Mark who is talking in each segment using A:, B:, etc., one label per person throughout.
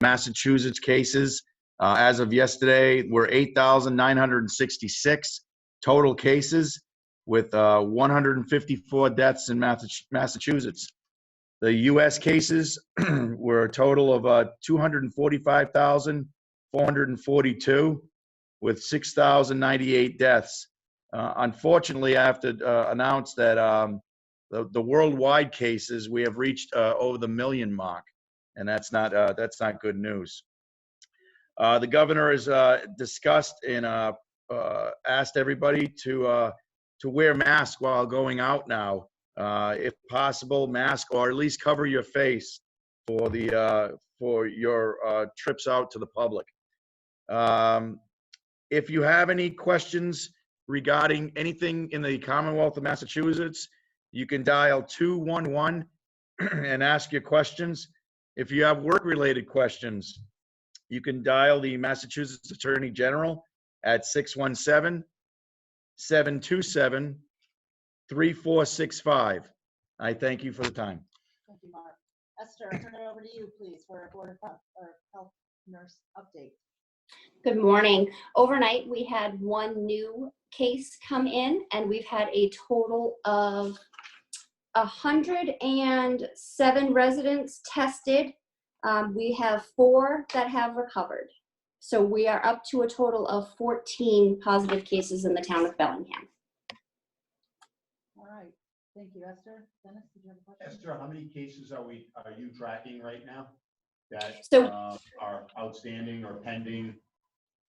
A: Massachusetts cases. As of yesterday, we're 8,966 total cases with 154 deaths in Massachusetts. The U.S. cases were a total of 245,442 with 6,098 deaths. Unfortunately, I have to announce that the worldwide cases, we have reached over the million mark, and that's not good news. The governor has discussed and asked everybody to wear masks while going out now. If possible, mask or at least cover your face for your trips out to the public. If you have any questions regarding anything in the Commonwealth of Massachusetts, you can dial 211 and ask your questions. If you have work-related questions, you can dial the Massachusetts Attorney General at 617-727-3465. I thank you for the time.
B: Thank you, Mark. Esther, I'll turn it over to you, please, for a Board of Health nurse update.
C: Good morning. Overnight, we had one new case come in, and we've had a total of 107 residents tested. We have 4 that have recovered. So we are up to a total of 14 positive cases in the town of Bellingham.
B: All right. Thank you, Esther. Dennis, did you have a question?
D: Esther, how many cases are you tracking right now that are outstanding or pending?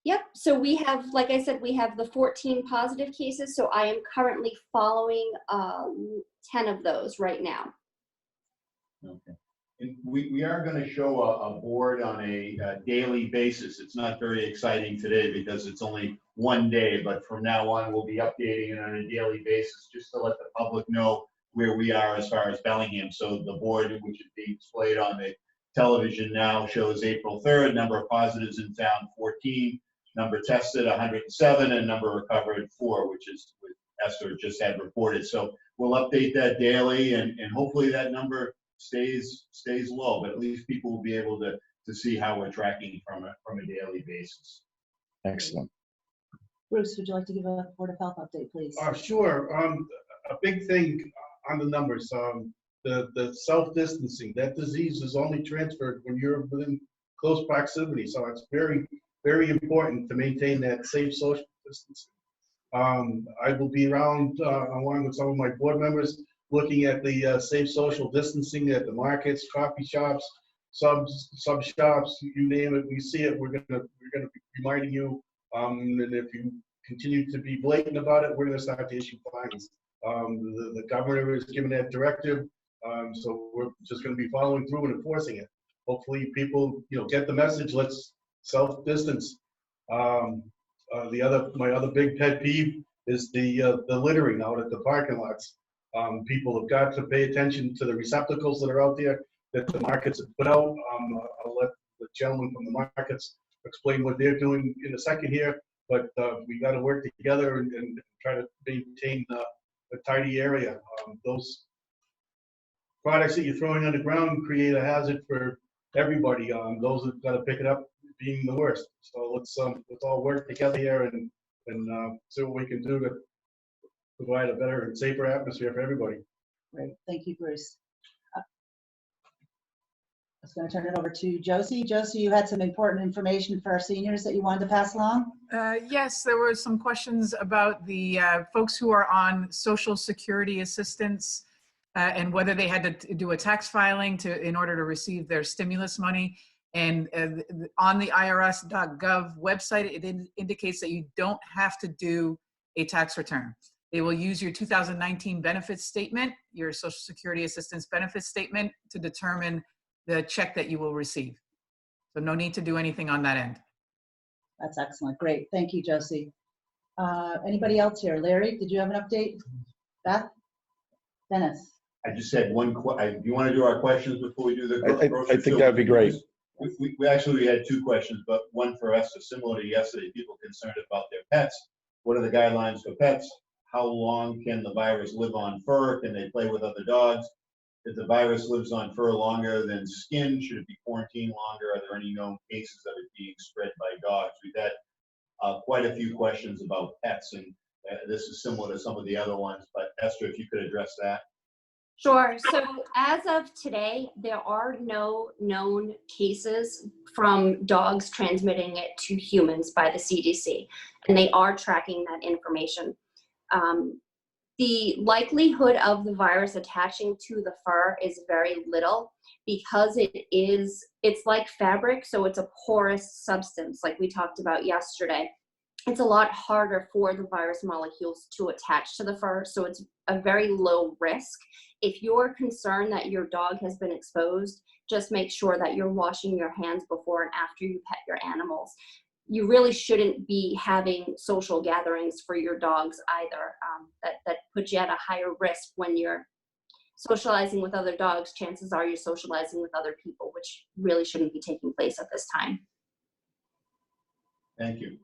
C: Yep. So we have, like I said, we have the 14 positive cases. So I am currently following 10 of those right now.
D: Okay. And we are going to show a board on a daily basis. It's not very exciting today because it's only one day, but from now on, we'll be updating it on a daily basis just to let the public know where we are as far as Bellingham. So the board, which is being displayed on the television now, shows April 3rd, number of positives in town 14, number tested 107, and number recovered 4, which is what Esther just had reported. So we'll update that daily, and hopefully that number stays low, but at least people will be able to see how we're tracking from a daily basis.
A: Excellent.
B: Bruce, would you like to give a Board of Health update, please?
E: Sure. A big thing on the numbers, the self-distancing. That disease is only transferred when you're within close proximity, so it's very, very important to maintain that safe social distancing. I will be around along with some of my board members looking at the safe social distancing at the markets, coffee shops, sub shops, you name it, we see it. We're gonna be reminding you, and if you continue to be blatant about it, we're gonna start to issue fines. The governor is giving that directive, so we're just gonna be following through and enforcing it. Hopefully, people get the message. Let's self-distance. My other big pet peeve is the littering out at the parking lots. People have got to pay attention to the receptacles that are out there that the markets have put out. I'll let the gentleman from the markets explain what they're doing in a second here, but we got to work together and try to maintain a tidy area. Those products that you're throwing on the ground create a hazard for everybody. Those that got to pick it up being the worst. So let's all work together here and see what we can do to provide a better and safer atmosphere for everybody.
B: Great, thank you, Bruce. I was going to turn it over to Josie. Josie, you had some important information for our seniors that you wanted to pass along?
F: Yes, there were some questions about the folks who are on Social Security assistance and whether they had to do a tax filing in order to receive their stimulus money. And on the irs.gov website, it indicates that you don't have to do a tax return. They will use your 2019 benefits statement, your Social Security assistance benefits statement, to determine the check that you will receive. So no need to do anything on that end.
B: That's excellent. Great. Thank you, Josie. Anybody else here? Larry, did you have an update? Beth? Dennis?
D: I just had one question. Do you want to do our questions before we do the
A: I think that'd be great.
D: We actually had 2 questions, but one for us is similar to yesterday. People concerned about their pets. What are the guidelines for pets? How long can the virus live on fur? Can they play with other dogs? If the virus lives on fur longer than skin, should it be quarantined longer? Are there any known cases of it being spread by dogs? We've had quite a few questions about pets, and this is similar to some of the other ones, but Esther, if you could address that.
C: Sure. So as of today, there are no known cases from dogs transmitting it to humans by the CDC, and they are tracking that information. The likelihood of the virus attaching to the fur is very little because it's like fabric, so it's a porous substance like we talked about yesterday. It's a lot harder for the virus molecules to attach to the fur, so it's a very low risk. If you're concerned that your dog has been exposed, just make sure that you're washing your hands before and after you pet your animals. You really shouldn't be having social gatherings for your dogs either. That puts you at a higher risk when you're socializing with other dogs. Chances are you're socializing with other people, which really shouldn't be taking place at this time.
D: Thank you.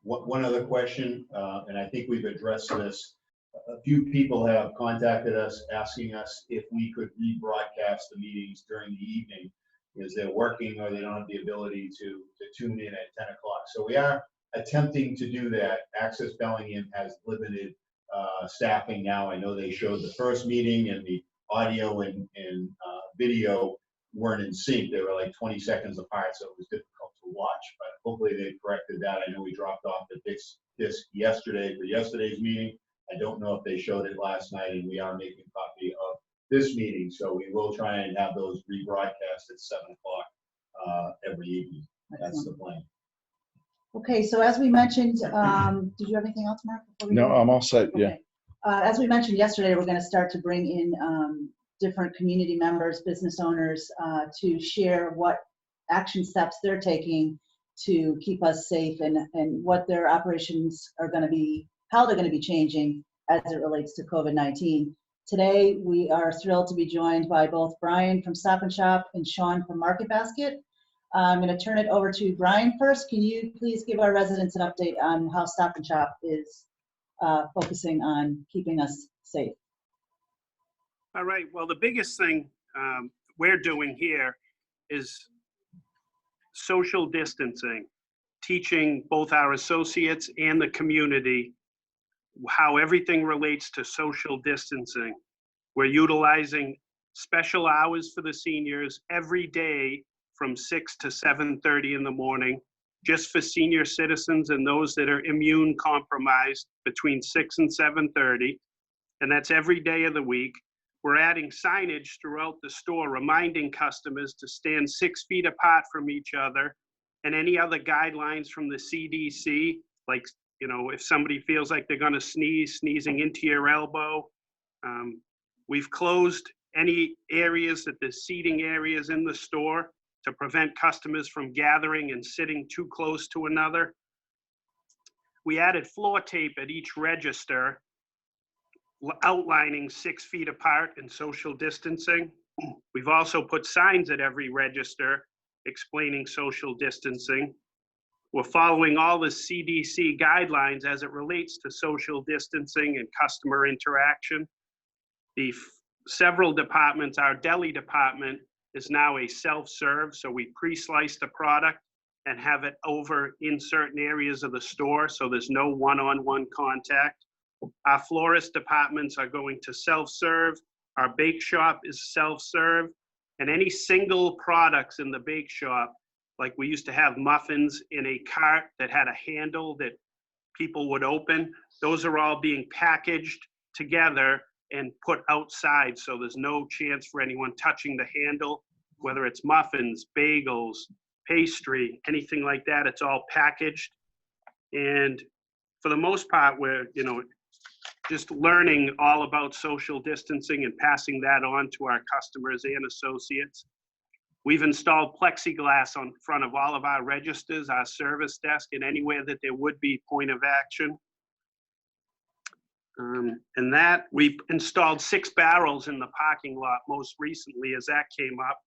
D: One other question, and I think we've addressed this. A few people have contacted us asking us if we could rebroadcast the meetings during the evening because they're working or they don't have the ability to tune in at 10 o'clock. So we are attempting to do that. Access Bellingham has limited staffing now. I know they showed the first meeting and the audio and video weren't in sync. They were like 20 seconds apart, so it was difficult to watch, but hopefully they've corrected that. I know we dropped off the disc yesterday for yesterday's meeting. I don't know if they showed it last night, and we are making a copy of this meeting, so we will try and have those rebroadcast at 7 o'clock every evening. That's the plan.
B: Okay, so as we mentioned, did you have anything else, Mark?
A: No, I'm all set, yeah.
B: Okay. As we mentioned yesterday, we're going to start to bring in different community members, business owners, to share what action steps they're taking to keep us safe and what their operations are going to be, how they're going to be changing as it relates to COVID-19. Today, we are thrilled to be joined by both Brian from Stop and Shop and Sean from Market Basket. I'm going to turn it over to Brian first. Can you please give our residents an update on how Stop and Shop is focusing on keeping us safe?
G: All right. Well, the biggest thing we're doing here is social distancing, teaching both our associates and the community how everything relates to social distancing. We're utilizing special hours for the seniors every day from 6 to 7:30 in the morning, just for senior citizens and those that are immune compromised between 6 and 7:30. And that's every day of the week. We're adding signage throughout the store, reminding customers to stand 6 feet apart from each other, and any other guidelines from the CDC, like, you know, if somebody feels like they're gonna sneeze, sneezing into your elbow. We've closed any areas that the seating areas in the store to prevent customers from gathering and sitting too close to another. We added floor tape at each register, outlining 6 feet apart and social distancing. We've also put signs at every register explaining social distancing. We're following all the CDC guidelines as it relates to social distancing and customer interaction. The several departments, our deli department is now a self-serve, so we pre-slice the product and have it over in certain areas of the store, so there's no one-on-one contact. Our florist departments are going to self-serve. Our bake shop is self-serve. And any single products in the bake shop, like we used to have muffins in a cart that had a handle that people would open, those are all being packaged together and put outside, so there's no chance for anyone touching the handle, whether it's muffins, bagels, pastry, anything like that. It's all packaged. And for the most part, we're, you know, just learning all about social distancing and passing that on to our customers and associates. We've installed plexiglass on front of all of our registers, our service desk, and anywhere that there would be point of action. And that, we've installed 6 barrels in the parking lot most recently as that came up,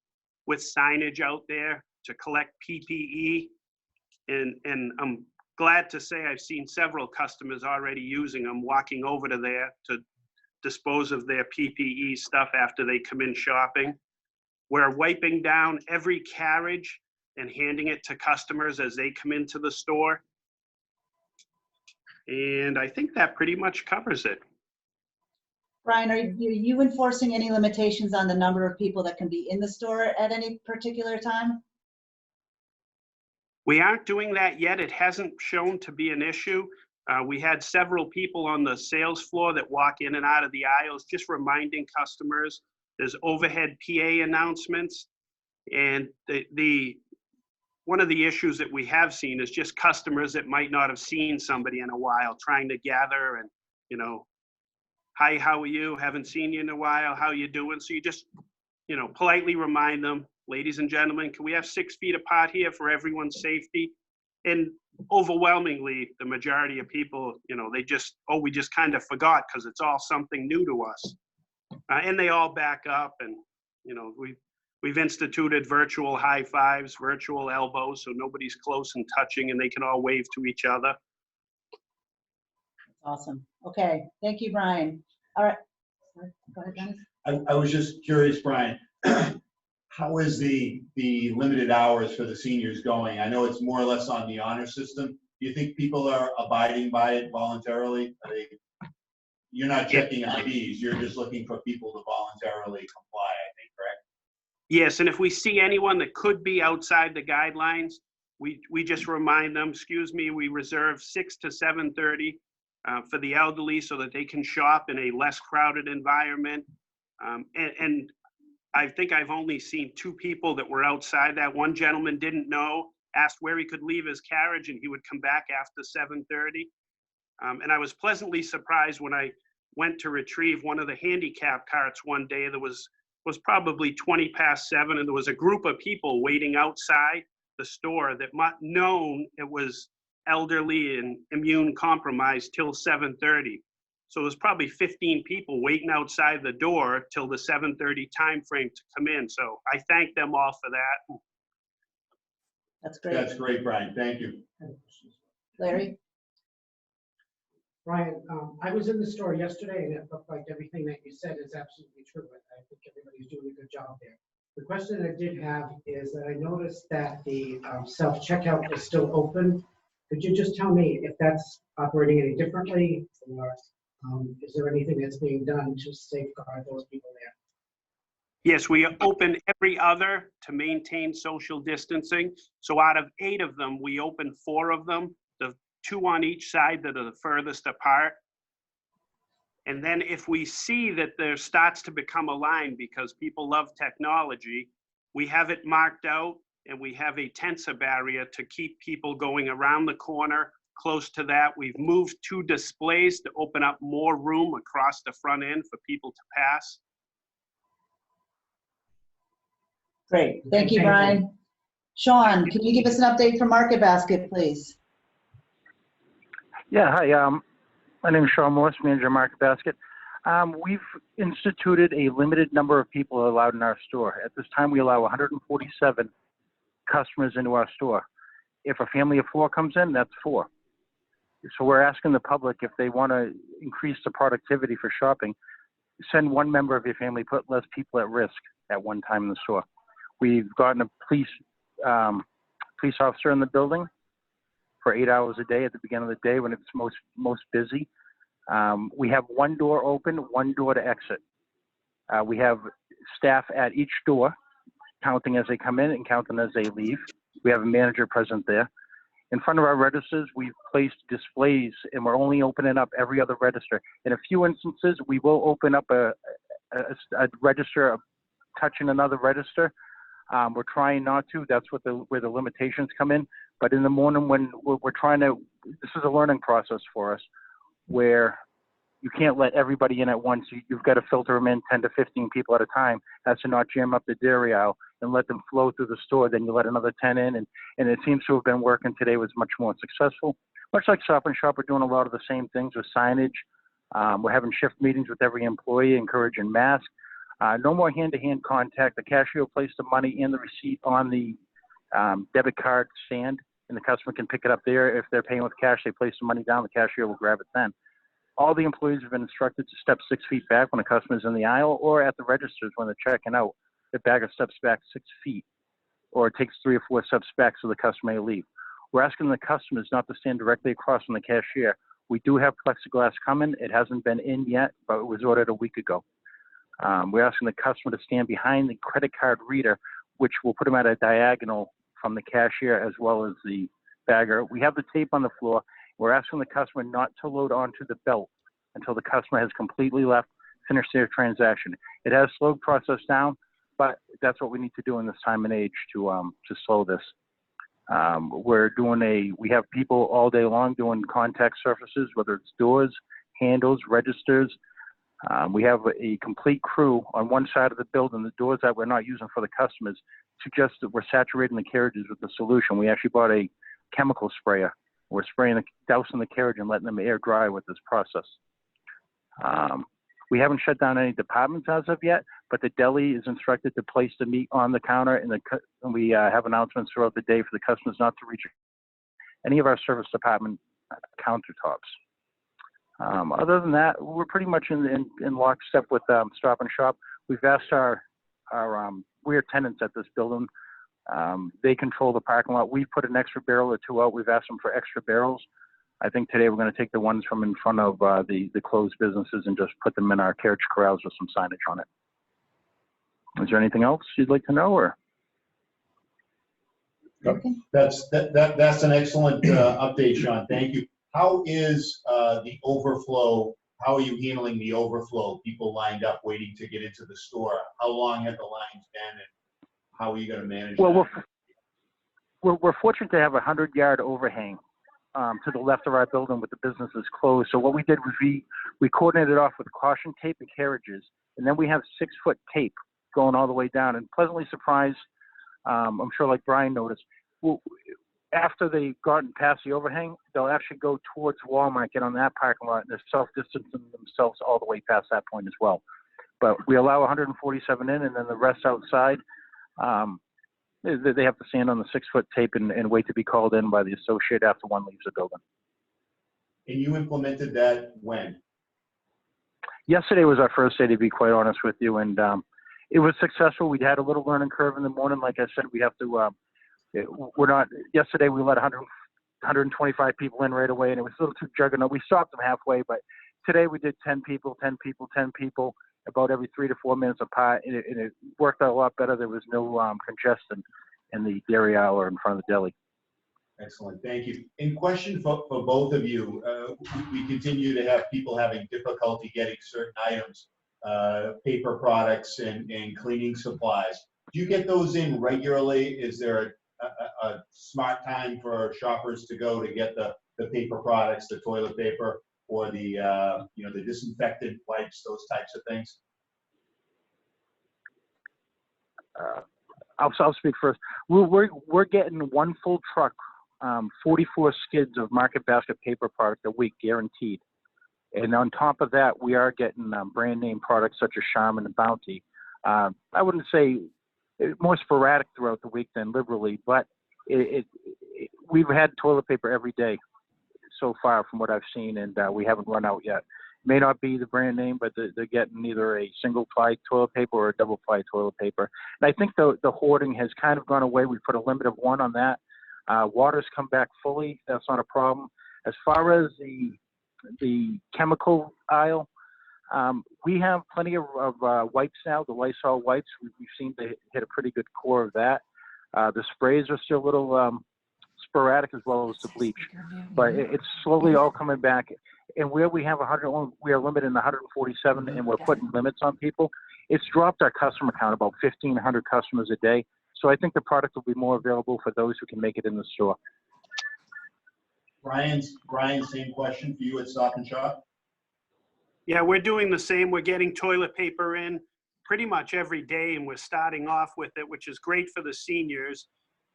G: with signage out there to collect PPE. And I'm glad to say I've seen several customers already using them, walking over to there to dispose of their PPE stuff after they come in shopping. We're wiping down every carriage and handing it to customers as they come into the store. And I think that pretty much covers it.
B: Brian, are you enforcing any limitations on the number of people that can be in the store at any particular time?
G: We aren't doing that yet. It hasn't shown to be an issue. We had several people on the sales floor that walk in and out of the aisles, just reminding customers. There's overhead PA announcements. And one of the issues that we have seen is just customers that might not have seen somebody in a while trying to gather and, you know, hi, how are you? Haven't seen you in a while. How you doing? So you just, you know, politely remind them, ladies and gentlemen, can we have 6 feet apart here for everyone's safety? And overwhelmingly, the majority of people, you know, they just, oh, we just kind of forgot because it's all something new to us. And they all back up, and, you know, we've instituted virtual high fives, virtual elbows, so nobody's close and touching, and they can all wave to each other.
B: Awesome. Okay. Thank you, Brian. All right. Go ahead, Dennis.
D: I was just curious, Brian, how is the limited hours for the seniors going? I know it's more or less on the honor system. Do you think people are abiding by it voluntarily? You're not checking IDs, you're just looking for people to voluntarily comply, I think, correct?
G: Yes, and if we see anyone that could be outside the guidelines, we just remind them, excuse me, we reserve 6 to 7:30 for the elderly so that they can shop in a less crowded environment. And I think I've only seen 2 people that were outside that. One gentleman didn't know, asked where he could leave his carriage, and he would come back after 7:30. And I was pleasantly surprised when I went to retrieve one of the handicap carts one day. There was probably 20 past 7, and there was a group of people waiting outside the store that might known it was elderly and immune compromised till 7:30. So there's probably 15 people waiting outside the door till the 7:30 time frame to come in. So I thank them all for that.
B: That's great.
D: That's great, Brian. Thank you.
B: Larry?
H: Brian, I was in the store yesterday, and it looked like everything that you said is absolutely true. I think everybody's doing a good job there. The question I did have is that I noticed that the self-checkout is still open. Could you just tell me if that's operating any differently, or is there anything that's being done to safeguard those people there?
G: Yes, we open every other to maintain social distancing. So out of 8 of them, we open 4 of them, the 2 on each side that are the furthest apart. And then if we see that there starts to become a line because people love technology, we have it marked out, and we have a tensor barrier to keep people going around the corner. Close to that, we've moved 2 displays to open up more room across the front end for people to pass.
B: Great. Thank you, Brian. Sean, can you give us an update for Market Basket, please?
I: Yeah, hi. My name is Sean Morris, manager of Market Basket. We've instituted a limited number of people allowed in our store. At this time, we allow 147 customers into our store. If a family of 4 comes in, that's 4. So we're asking the public, if they want to increase the productivity for shopping, send 1 member of your family, put less people at risk at one time in the store. We've gotten a police officer in the building for 8 hours a day at the beginning of the day when it's most busy. We have 1 door open, 1 door to exit. We have staff at each door counting as they come in and counting as they leave. We have a manager present there. In front of our registers, we've placed displays, and we're only opening up every other register. In a few instances, we will open up a register touching another register. We're trying not to. That's where the limitations come in. But in the morning, when we're trying to, this is a learning process for us, where you can't let everybody in at once. You've got to filter them in 10 to 15 people at a time. That's to not jam up the dairy aisle and let them flow through the store. Then you let another 10 in, and it seems to have been working. Today was much more successful. Much like Stop and Shop, we're doing a lot of the same things with signage. We're having shift meetings with every employee, encouraging masks. No more hand-to-hand contact. The cashier will place the money and the receipt on the debit card stand, and the customer can pick it up there. If they're paying with cash, they place the money down. The cashier will grab it then. All the employees have been instructed to step 6 feet back when a customer is in the aisle or at the registers when they're checking out. The bagger steps back 6 feet, or it takes 3 or 4 steps back so the customer may leave. We're asking the customers not to stand directly across from the cashier. We do have plexiglass coming. It hasn't been in yet, but it was ordered a week ago. We're asking the customer to stand behind the credit card reader, which will put them at a diagonal from the cashier as well as the bagger. We have the tape on the floor. We're asking the customer not to load onto the belt until the customer has completely finished their transaction. It has slowed the process down, but that's what we need to do in this time and age to slow this. We have people all day long doing contact surfaces, whether it's doors, handles, registers. We have a complete crew on one side of the building, the doors that we're not using for the customers, suggest that we're saturating the carriages with the solution. We actually bought a chemical sprayer. We're dousing the carriage and letting them air dry with this process. We haven't shut down any departments as of yet, but the deli is instructed to place the meat on the counter, and we have announcements throughout the day for the customers not to reach any of our service department countertops. Other than that, we're pretty much in lockstep with Stop and Shop. We've asked we're tenants at this building. They control the parking lot. We've put an extra barrel or 2 out. We've asked them for extra barrels. I think today we're going to take the ones from in front of the closed businesses and just put them in our carriage corrals with some signage on it. Is there anything else you'd like to know, or?
D: That's an excellent update, Sean. Thank you. How is the overflow? How are you handling the overflow? People lined up waiting to get into the store. How long have the lines been, and how are you going to manage that?
I: We're fortunate to have a 100-yard overhang to the left of our building with the businesses closed. So what we did was we coordinated off with caution tape and carriages, and then we have 6-foot tape going all the way down. And pleasantly surprised, I'm sure like Brian noticed, after they've gotten past the overhang, they'll actually go towards Walmart, get on that parking lot, and they're self-distancing themselves all the way past that point as well. But we allow 147 in, and then the rest outside. They have to stand on the 6-foot tape and wait to be called in by the associate after one leaves the building.
D: And you implemented that when?
I: Yesterday was our first day, to be quite honest with you, and it was successful. We had a little learning curve in the morning. Like I said, we have to. Yesterday we let 125 people in right away, and it was a little too juggernaut. We stopped them halfway, but today we did 10 people, 10 people, 10 people, about every 3 to 4 minutes apart, and it worked out a lot better. There was no congestion in the dairy aisle or in front of the deli.
D: Excellent, thank you. In question for both of you, we continue to have people having difficulty getting certain items, paper products and cleaning supplies. Do you get those in regularly? Is there a smart time for shoppers to go to get the paper products, the toilet paper, or the the disinfectant wipes, those types of things?
I: I'll speak first. We're getting one full truck, 44 skids of Market Basket paper product a week, guaranteed. And on top of that, we are getting brand name products such as Charmin and Bounty. I wouldn't say more sporadic throughout the week than liberally, but we've had toilet paper every day so far from what I've seen, and we haven't run out yet. May not be the brand name, but they're getting either a single-ply toilet paper or a double-ply toilet paper. And I think the hoarding has kind of gone away. We put a limit of 1 on that. Water's come back fully. That's not a problem. As far as the chemical aisle, we have plenty of wipes now, the Lysol wipes. We've seen to hit a pretty good core of that. The sprays are still a little sporadic, as well as the bleach, but it's slowly all coming back. And where we have 100, we are limited in 147, and we're putting limits on people. It's dropped our customer count about 1,500 customers a day. So I think the product will be more available for those who can make it in the store.
D: Brian, same question for you at Stop and Shop.
G: Yeah, we're doing the same. We're getting toilet paper in pretty much every day, and we're starting off with it, which is great for the seniors.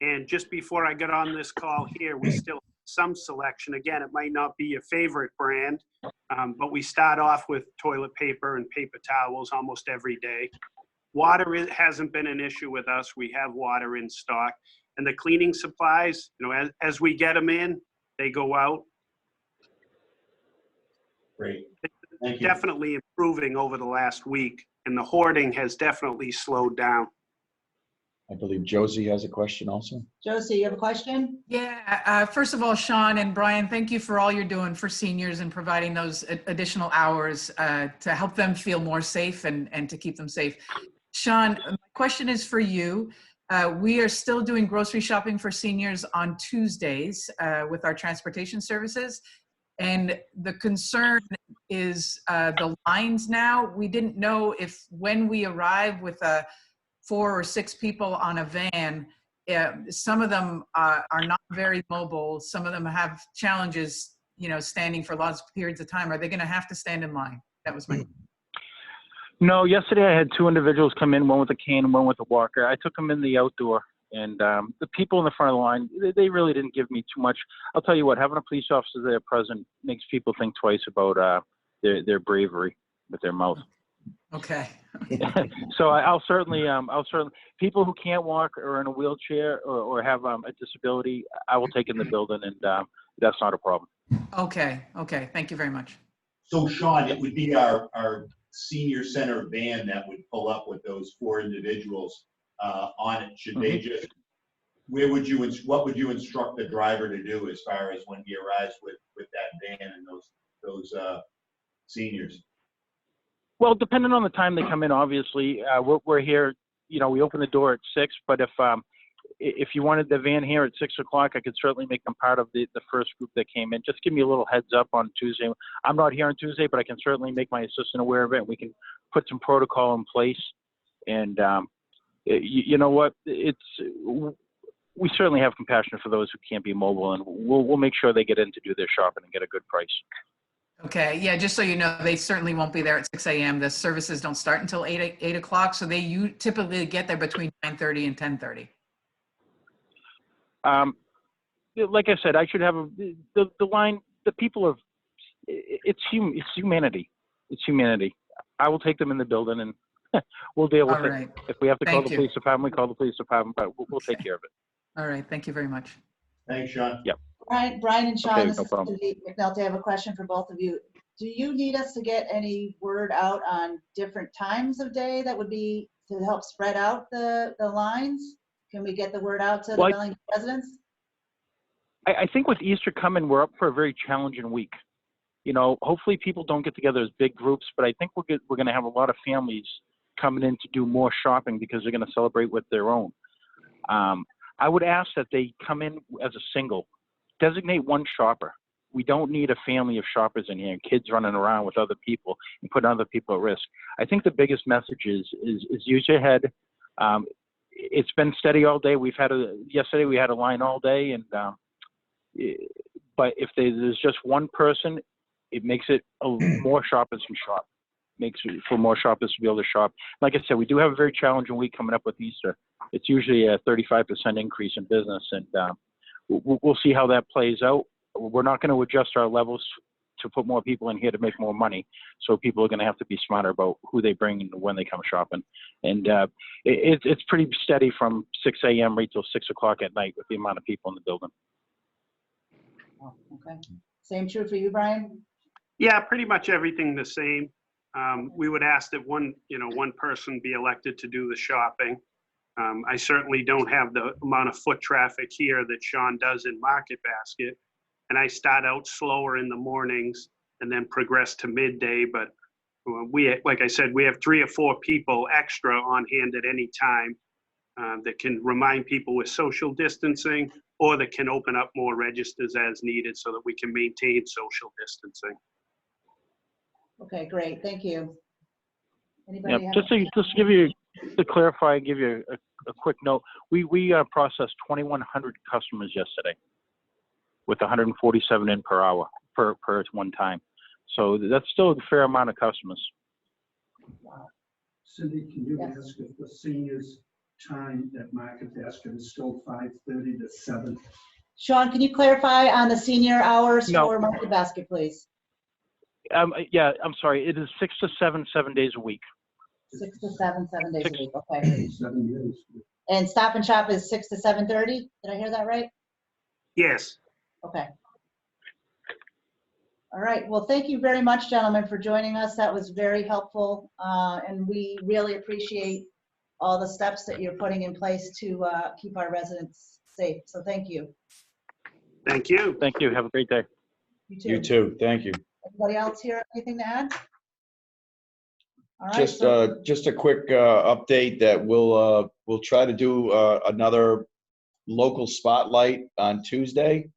G: And just before I got on this call here, we still have some selection. Again, it might not be your favorite brand, but we start off with toilet paper and paper towels almost every day. Water hasn't been an issue with us. We have water in stock. And the cleaning supplies, as we get them in, they go out.
D: Great. Thank you.
G: Definitely improving over the last week, and the hoarding has definitely slowed down.
A: I believe Josie has a question also.
B: Josie, you have a question?
F: Yeah, first of all, Sean and Brian, thank you for all you're doing for seniors and providing those additional hours to help them feel more safe and to keep them safe. Sean, my question is for you. We are still doing grocery shopping for seniors on Tuesdays with our transportation services. And the concern is the lines now. We didn't know if when we arrive with 4 or 6 people on a van, some of them are not very mobile. Some of them have challenges, standing for large periods of time. Are they going to have to stand in line? That was my question.
I: No, yesterday I had 2 individuals come in, one with a cane and one with a walker. I took them in the outdoor, and the people in the front of the line, they really didn't give me too much. I'll tell you what, having a police officer there present makes people think twice about their bravery with their mouth.
F: Okay.
I: So I'll certainly, people who can't walk or in a wheelchair or have a disability, I will take in the building, and that's not a problem.
F: Okay. Thank you very much.
D: So Sean, it would be our senior center van that would pull up with those 4 individuals on it. Should they just, what would you instruct the driver to do as far as when he arrives with that van and those seniors?
I: Well, depending on the time they come in, obviously, we're here, we open the door at 6, but if you wanted the van here at 6 o'clock, I could certainly make them part of the first group that came in. Just give me a little heads up on Tuesday. I'm not here on Tuesday, but I can certainly make my assistant aware of it. We can put some protocol in place. And you know what? We certainly have compassion for those who can't be mobile, and we'll make sure they get in to do their shopping and get a good price.
F: Okay, yeah, just so you know, they certainly won't be there at 6 a.m. The services don't start until 8 o'clock, so you typically get there between 9:30 and 10:30.
I: Like I said, I should have the line. The people are. It's humanity. It's humanity. I will take them in the building, and we'll deal with it. If we have to call the police department, we call the police department, but we'll take care of it.
F: All right, thank you very much.
D: Thanks, Sean.
I: Yep.
B: Brian and Sean,
I: Okay,
B: this
I: no
B: is
I: problem.
B: Cindy McNulty. I have a question for both of you. Do you need us to get any word out on different times of day that would be to help spread out the lines? Can we get the word out to the Bellingham residents?
I: I think with Easter coming, we're up for a very challenging week. Hopefully people don't get together as big groups, but I think we're going to have a lot of families coming in to do more shopping because they're going to celebrate with their own. I would ask that they come in as a single. Designate one shopper. We don't need a family of shoppers in here, kids running around with other people and putting other people at risk. I think the biggest message is use your head. It's been steady all day. Yesterday we had a line all day, and but if there's just one person, it makes it more shoppers can shop. Makes it for more shoppers to be able to shop. Like I said, we do have a very challenging week coming up with Easter. It's usually a 35% increase in business, and we'll see how that plays out. We're not going to adjust our levels to put more people in here to make more money. So people are going to have to be smarter about who they bring and when they come shopping. And it's pretty steady from 6 a.m. right till 6 o'clock at night with the amount of people in the building.
B: Oh, okay. Same true for you, Brian?
G: Yeah, pretty much everything the same. We would ask that one person be elected to do the shopping. I certainly don't have the amount of foot traffic here that Sean does in Market Basket. And I start out slower in the mornings and then progress to midday. But like I said, we have 3 or 4 people extra on hand at any time that can remind people with social distancing, or that can open up more registers as needed so that we can maintain social distancing.
B: Okay, great. Thank you. Anybody
I: Yep.
B: have
I: Just give you to clarify, give you a quick note. We processed 2,100 customers yesterday, with 147 in per hour per one time. So that's still a fair amount of customers.
J: Cindy, can you ask if the seniors' time at Market Basket is still 5:30 to 7?
B: Sean, can you clarify on the senior hours
I: No.
B: for Market Basket, please?
I: Yeah, I'm sorry. It is 6 to 7, 7 days a week.
B: 6 to 7, 7 days a week. Okay.
J: 7 days.
B: And Stop and Shop is 6 to 7:30? Did I hear that right?
G: Yes.
B: Okay. All right, well, thank you very much, gentlemen, for joining us. That was very helpful, and we really appreciate all the steps that you're putting in place to keep our residents safe. So thank you.
G: Thank you.
I: Thank you. Have a great day.
B: You too.
A: You too. Thank you.
B: Anybody else here, anything to add? All right,
A: Just a quick update that we'll try to do another local spotlight on Tuesday.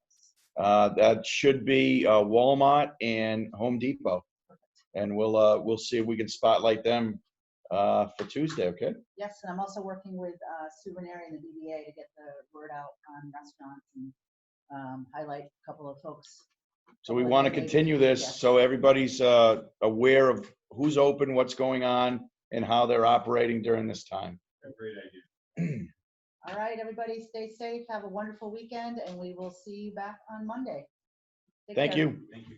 A: That should be Walmart and Home Depot, and we'll see if we can spotlight them for Tuesday. Okay.
B: yes, and I'm also working with Sue Ranieri and the DDA to get the word out on restaurants and highlight a couple of folks.
A: So we want to continue this so everybody's aware of who's open, what's going on, and how they're operating during this time.
D: A great idea.
B: All right, everybody, stay safe. Have a wonderful weekend, and we will see you back on Monday. Take
A: Thank
B: care.
A: you.
D: Thank you.